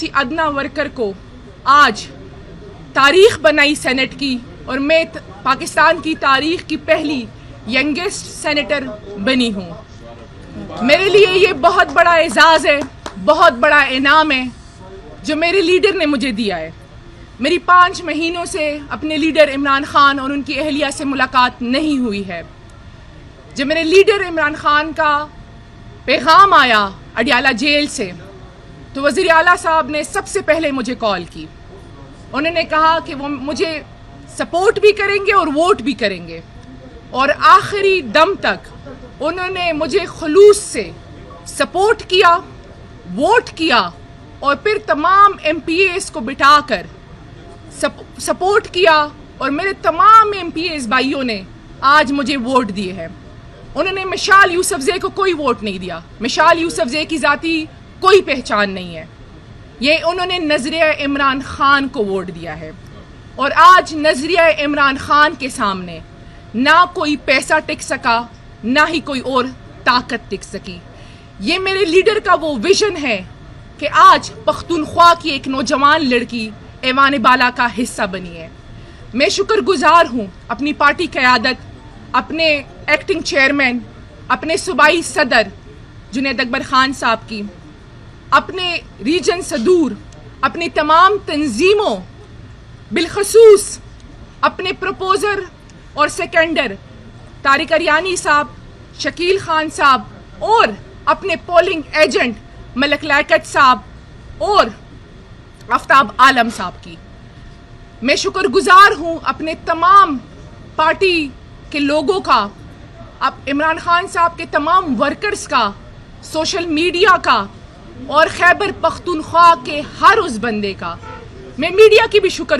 किसी अदना वर्कर को आज तारीख बनाई सेनेट की और मैं पाकिस्तान की तारीख की पहली यंगेस्ट सेनेटर बनी हूँ। मेरे लिए ये बहुत बड़ा एजाज़ है, बहुत बड़ा इनाम है जो मेरे लीडर ने मुझे दिया है। मेरी 5 महीनों से अपने लीडर इमरान खान और उनकी अहलिया से मुलाकात नहीं हुई है। जब मेरे लीडर इमरान खान का पैगाम आया अडियाला जेल से तो वज़ीर आला साहब ने सबसे पहले मुझे कॉल की। उन्होंने कहा कि वो मुझे सपोर्ट भी करेंगे और वोट भी करेंगे और आखिरी दम तक उन्होंने मुझे खुलूस से सपोर्ट किया, वोट किया और फिर तमाम MPAs को बिठाकर सपोर्ट किया और मेरे तमाम MPAs भाइयों ने आज मुझे वोट दिए हैं। उन्होंने मिशाल यूसुफजई को कोई वोट नहीं दिया। मिशाल यूसुफजई की जाती कोई पहचान नहीं है। ये उन्होंने नजरिया इमरान खान को वोट दिया है और आज नजरिया इमरान खान के सामने ना कोई पैसा टिक सका, ना ही कोई और ताकत टिक सकी। ये मेरे लीडर का वो विजन है कि आज पख्तूनख्वा की एक नौजवान लड़की ऐवान बाला का हिस्सा बनी है। मैं शुक्रगुजार हूँ अपनी पार्टी क़यादत, अपने एक्टिंग चेयरमैन, अपने सूबाई सदर जुनैद अकबर खान साहब की, अपने रीजन सदूर, अपनी तमाम तंजीमों, बिलखसूस अपने प्रपोजर और सेकेंडर तारिक अरियानी साहब, शकील खान साहब और अपने पोलिंग एजेंट मलक लायकत साहब और आफ्ताब आलम साहब की। मैं शुक्रगुजार हूँ अपने तमाम पार्टी के लोगों का, अब इमरान खान साहब के तमाम वर्कर्स का, सोशल मीडिया का और खैबर पख्तूनख्वा के हर उस बंदे का। मैं मीडिया की भी शुक्र